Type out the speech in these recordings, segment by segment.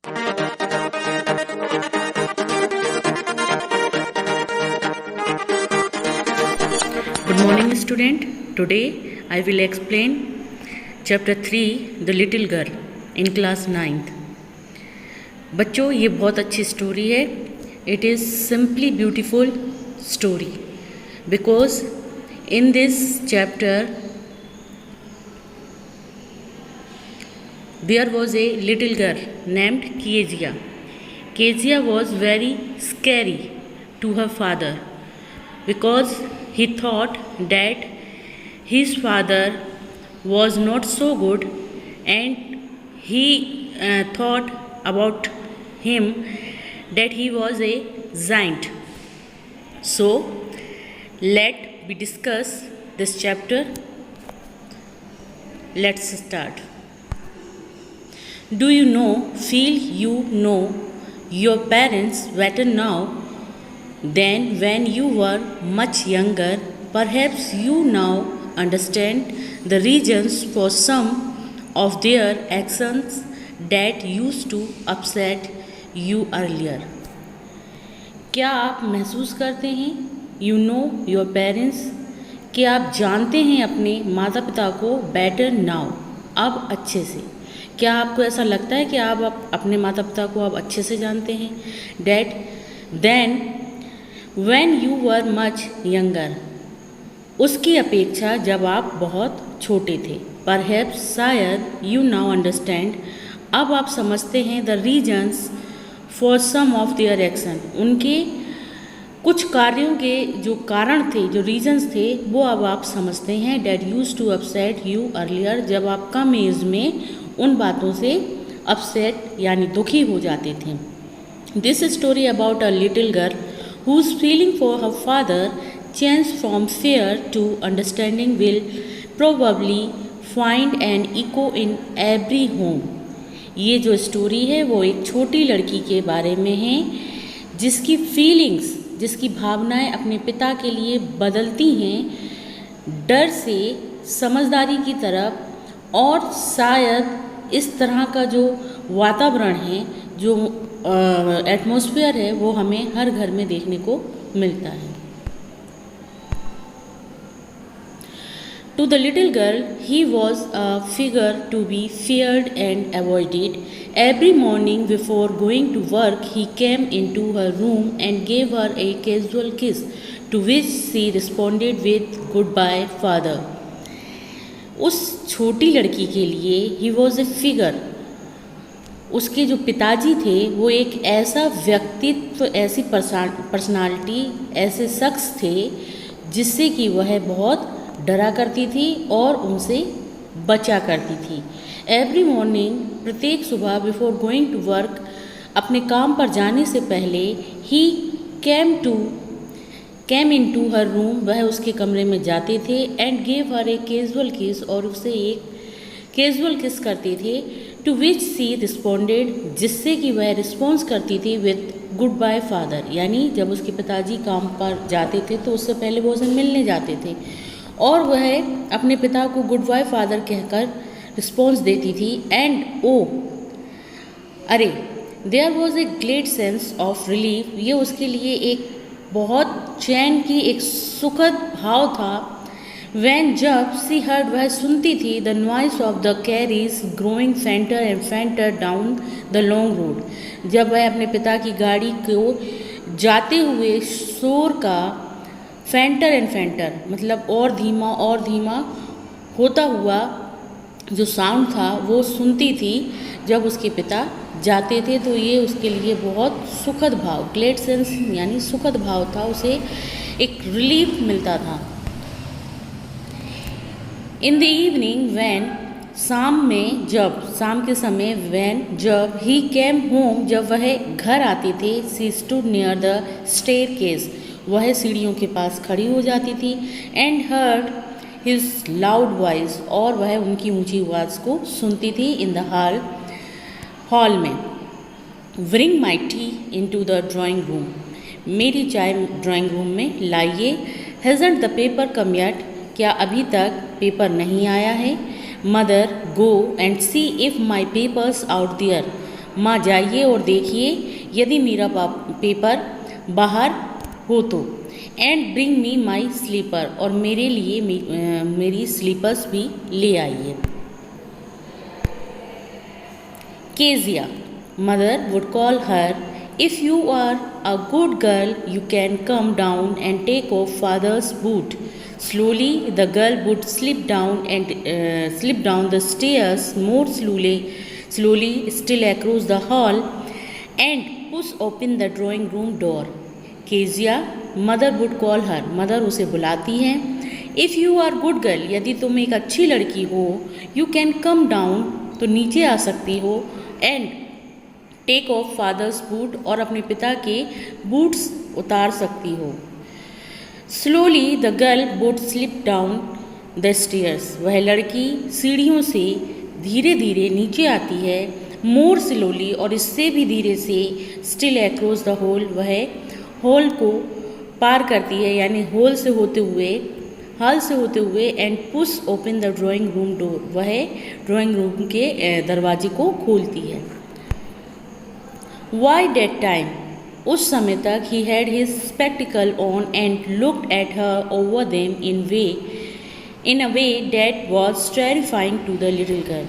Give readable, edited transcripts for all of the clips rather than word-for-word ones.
Good morning student. Today I will explain chapter 3 The Little Girl in class 9th. बच्चों ये बहुत अच्छी story है. It is simply beautiful story because in this chapter there was a little girl named Kezia. Kezia was very scary to her father because he thought that his father was not so good and he thought about him that he was a giant. So let we discuss this chapter. Let's start. Do you feel you know your parents better now than when you were much younger? Perhaps you now understand the reasons for some of their actions that used to upset you earlier. क्या आप महसूस करते हैं you know your parents कि आप जानते हैं अपने माता पिता को better now, अब अच्छे से? क्या आपको ऐसा लगता है कि आप अपने माता पिता को अब अच्छे से जानते हैं? That then when you were much younger, उसकी अपेक्षा जब आप बहुत छोटे थे. Perhaps शायद you now understand, अब आप समझते हैं the reasons for some of their action, उनके कुछ कार्यों के जो कारण थे, जो reasons थे, वो अब आप समझते हैं. That used to upset you earlier, जब आप कम एज में उन बातों से अपसेट यानी दुखी हो जाते थे. This story about a little girl whose feeling for her father changed from fear to understanding will probably find an echo in every home. ये जो स्टोरी है वो एक छोटी लड़की के बारे में है जिसकी फीलिंग्स, जिसकी भावनाएं अपने पिता के लिए बदलती हैं डर से समझदारी की तरफ. और शायद इस तरह का जो वातावरण है, जो एटमॉस्फेयर है, वो हमें हर घर में देखने को मिलता है. To the little girl, he was a figure to be feared and avoided. Every morning before going to work, he came into her room and gave her a casual kiss, to which she responded with "Goodbye, father." उस छोटी लड़की के लिए he was a figure. उसके जो पिताजी थे वो एक ऐसा व्यक्तित्व, ऐसी पर्सनालिटी, ऐसे शख्स थे जिससे कि वह बहुत डरा करती थी और उनसे बचा करती थी. एवरी मॉर्निंग, प्रत्येक सुबह, बिफोर गोइंग टू वर्क, अपने काम पर जाने से पहले, ही केम इन टू हर रूम, वह उसके कमरे में जाते थे. And gave her a casual किस, और उसे एक कैजुअल किस करते थे. टू विच सी रिस्पॉन्डेड, जिससे कि वह रिस्पॉन्स करती थी विथ गुड बाय फादर, यानी जब उसके पिताजी काम पर जाते थे तो उससे पहले वो उसे मिलने जाते थे और वह अपने पिता को गुड बाय फादर कहकर रिस्पॉन्स देती थी. एंड अरे there was a great sense of relief, ये उसके लिए एक बहुत चैन की एक सुखद भाव था. वैन, जब सी हर्ड, वह सुनती थी the noise of the carries growing फेंटर and फेंटर down the long road, जब वह अपने पिता की गाड़ी को जाते हुए शोर का फेंटर एंड फेंटर मतलब और धीमा होता हुआ जो साउंड था वो सुनती थी जब उसके पिता जाते थे. तो ये उसके लिए बहुत सुखद भाव, ग्लेड सेंस यानी सुखद भाव था, उसे एक रिलीफ मिलता था. इन द इवनिंग वैन, शाम के समय, वैन, जब, ही केम होम, जब वह घर आते थे. She stood near the staircase, वह सीढ़ियों के पास खड़ी हो जाती थी. And heard his loud voice, और वह उनकी ऊंची आवाज़ को सुनती थी. इन द हॉल में, bring my tea into the drawing room, मेरी चाय ड्राइंग रूम में लाइए. Hasn't the paper come yet, क्या अभी तक पेपर नहीं आया है? Mother, go and see if my papers out there, माँ जाइए और देखिए यदि मेरा पेपर बाहर हो तो। And bring me my slipper, और मेरे लिए मेरी स्लीपर्स भी ले आइए। Kezia, mother would call her, if you are a good girl, you can come down and take off father's boot. Slowly, the girl would slip down the stairs more slowly, still across the hall, and push open the drawing room door. Kezia, mother would call her. Mother उसे बुलाती हैं. If you are good girl, यदि तुम एक अच्छी लड़की हो, you can come down, तो नीचे आ सकती हो, and take off father's boot, और अपने पिता के बूट्स उतार सकती हो। Slowly the girl would slip down the stairs, वह लड़की सीढ़ियों से धीरे धीरे नीचे आती है। मोर स्लोली, और इससे भी धीरे से। स्टिल अक्रॉस द होल, वह हॉल को पार करती है, यानी हॉल से होते हुए and push open the drawing room door, वह ड्राइंग रूम के दरवाजे को खोलती है। वाई डेट टाइम, उस समय तक he had his spectacle on and looked at her over them in a way that was terrifying to the little girl.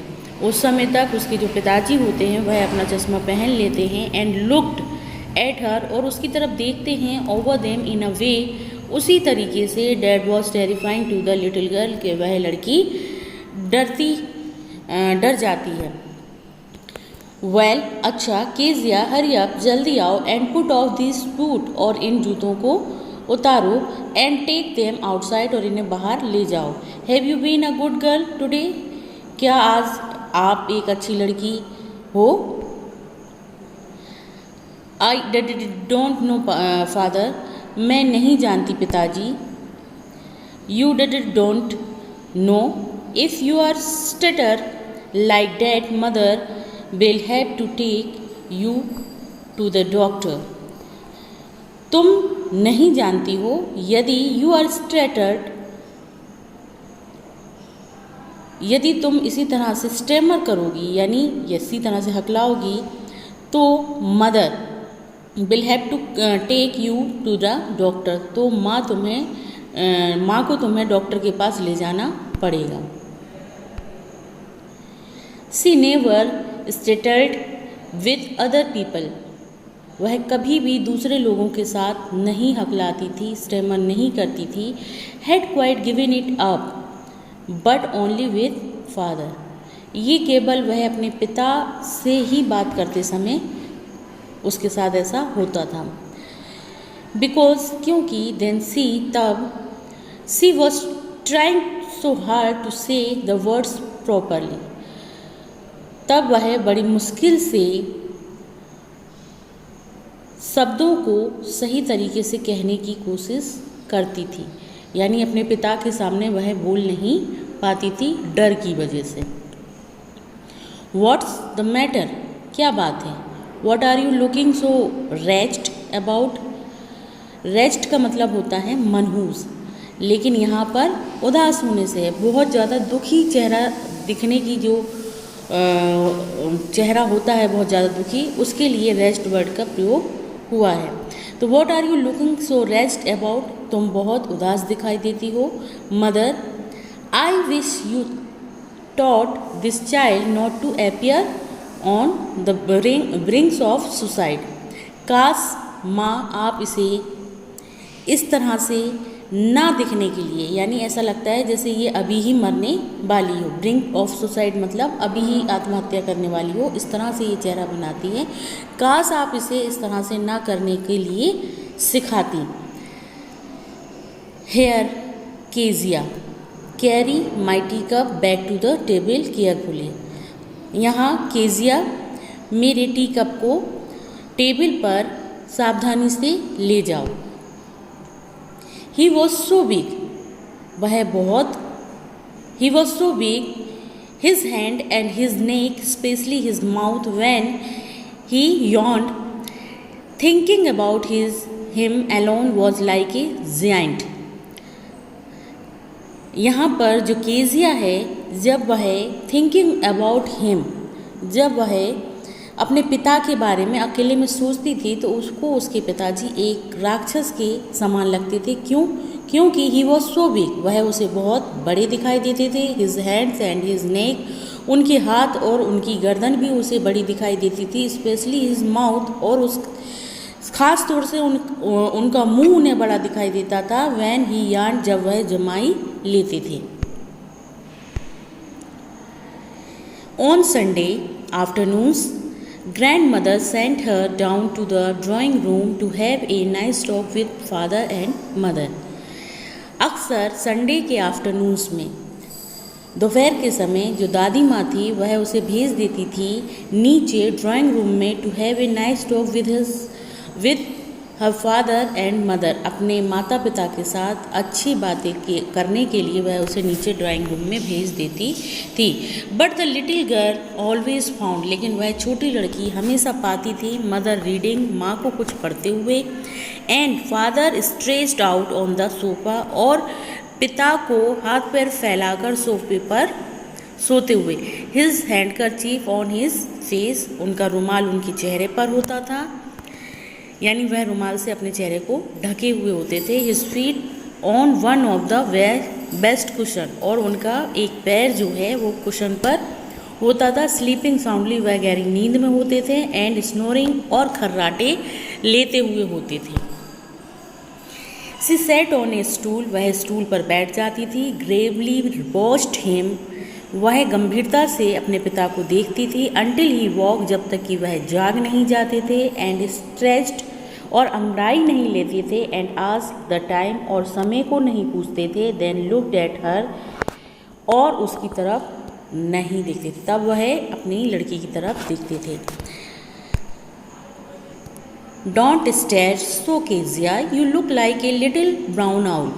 उस समय तक उसके जो पिताजी होते हैं वह अपना चश्मा पहन लेते हैं, एंड लुक्ड एट हर, और उसकी तरफ देखते हैं, ओवर देम इन अ वे, उसी तरीके से, that was terrifying to the little girl, के वह लड़की डर जाती है। वेल, अच्छा, केजिया हरी अप, जल्दी आओ, and put off this boot, और इन जूतों को उतारो, एंड टेक देम आउटसाइड, और इन्हें बाहर ले जाओ। Have you been a good girl today, क्या आज आप एक अच्छी लड़की हो? आई डोंट नो फादर, मैं नहीं जानती पिताजी। You don't know, if you are stutter like that, mother will have to take you to the doctor. तुम नहीं जानती हो, यदि यू आर स्टटर्ड, यदि तुम इसी तरह से स्टेमर करोगी, यानी इसी तरह से हकलाओगी, तो mother will have to take you to the doctor, तो माँ को तुम्हें डॉक्टर के पास ले जाना पड़ेगा। सी नेवर स्टेटल्ड विथ अदर पीपल, वह कभी भी दूसरे लोगों के साथ नहीं हकलाती थी, स्टेमर नहीं करती थी। Had quite given it up but only with father, ये केवल वह अपने पिता से ही बात करते समय उसके साथ ऐसा होता था। बिकॉज, क्योंकि, देन सी, तब, she was trying so hard to say the words properly, तब वह बड़ी मुश्किल से शब्दों को सही तरीके से कहने की कोशिश करती थी, यानी अपने पिता के सामने वह बोल नहीं पाती थी डर की वजह से। व्हाट्स द मैटर, क्या बात है? What are you looking so wretched about? Rest का मतलब होता है मनहूस, लेकिन यहाँ पर उदास होने से, बहुत ज़्यादा दुखी चेहरा दिखने की जो चेहरा होता है बहुत ज़्यादा दुखी, उसके लिए रेस्ट वर्ड का प्रयोग हुआ है। तो what are you looking so rest about, तुम बहुत उदास दिखाई देती हो। Mother, I wish you taught this child not to appear on the brinks of suicide, काश माँ आप इसे इस तरह से ना दिखने के लिए, यानी ऐसा लगता है जैसे ये अभी ही मरने वाली हो। ब्रिंक ऑफ सुसाइड मतलब अभी ही आत्महत्या करने वाली हो, इस तरह से ये चेहरा बनाती है। काश आप इसे इस तरह से ना करने के लिए सिखाती। Here Kezia carry my tea cup back to the table carefully, यहाँ केजिया मेरे टी कप को टेबल पर सावधानी से ले जाओ। ही वॉज सो बिग, वह बहुत, he was so big, his hand and his neck, specially his mouth, when he yawned, thinking about him alone was like a giant. यहाँ पर जो केजिया है, जब वह थिंकिंग अबाउट हिम, जब वह अपने पिता के बारे में अकेले में सोचती थी तो उसको उसके पिताजी एक राक्षस के समान लगते थे। क्योंकि ही वॉज सो बिग, वह उसे बहुत बड़े दिखाई देते थे। His hands and his neck, उनके हाथ और उनकी गर्दन भी उसे बड़ी दिखाई देती थी। स्पेशली हिज माउथ, और उस खास तौर से उनका मुंह उन्हें बड़ा दिखाई देता था। व्हेन ही यार्न, जब वह जमाई लेते थे। On Sunday afternoons grandmother sent her down to the drawing room to have a nice talk with father and mother. अक्सर संडे के आफ्टरनून्स में, दोपहर के समय, जो दादी माँ थी वह उसे भेज देती थी नीचे ड्राइंग रूम में to have a nice talk with her father and mother. अपने माता पिता के साथ अच्छी बातें करने के लिए वह उसे नीचे ड्राइंग रूम में भेज देती थी। But the little girl always found, लेकिन वह छोटी लड़की हमेशा पाती थी मदर रीडिंग, माँ को कुछ पढ़ते हुए, and father stretched out on the sofa, और पिता को हाथ पैर फैलाकर सोफे पर सोते हुए। His handkerchief on his face, उनका रुमाल उनके चेहरे पर होता था, यानी वह रुमाल से अपने चेहरे को ढके हुए होते थे। His feet on one of the best cushion, और उनका एक पैर जो है वो कुशन पर होता था। स्लीपिंग साउंडली, वह गहरी नींद में होते थे। एंड स्नोरिंग, और खर्राटे लेते हुए होते थे। सी सेट ऑन ए स्टूल, वह स्टूल पर बैठ जाती थी। ग्रेवली वॉच्ड हिम, वह गंभीरता से अपने पिता को देखती थी। अंटिल ही वॉक, जब तक कि वह जाग नहीं जाते थे। एंड स्ट्रेच्ड, और अंगड़ाई नहीं लेते थे। एंड आस्क्ड द टाइम, और समय को नहीं पूछते थे। देन लुक्ड एट हर, और उसकी तरफ नहीं देखते थे, तब वह अपनी लड़की की तरफ देखते थे। Don't stare so Kezia, you look like a little brown owl.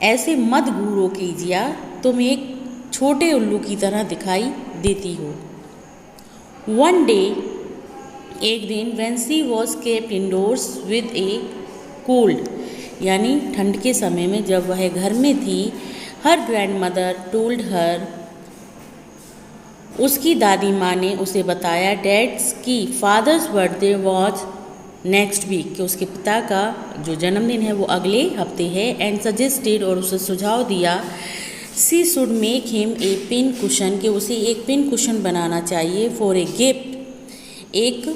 ऐसे मत घूरो कीजिया, तुम एक छोटे उल्लू की तरह दिखाई देती हो। वन डे, एक दिन, when she was kept indoors with a cold, यानी ठंड के समय में जब वह घर में थी, her grandmother told her, उसकी दादी माँ ने उसे बताया, डैड्स की father's birthday was next week, कि उसके पिता का जो जन्मदिन है वो अगले हफ्ते है। एंड सजेस्टेड, और उसे सुझाव दिया, she should make him a pin cushion, कि उसे एक पिन कुशन बनाना चाहिए। फॉर ए गिफ्ट, एक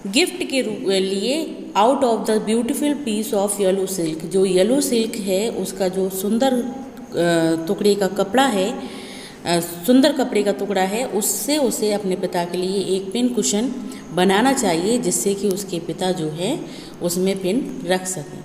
गिफ्ट के लिए, out of the beautiful piece of yellow silk, जो येलो सिल्क है उसका जो सुंदर टुकड़े का कपड़ा है, सुंदर कपड़े का टुकड़ा है, उससे उसे अपने पिता के लिए एक पिन कुशन बनाना चाहिए, जिससे कि उसके पिता जो है उसमें पिन रख सकें।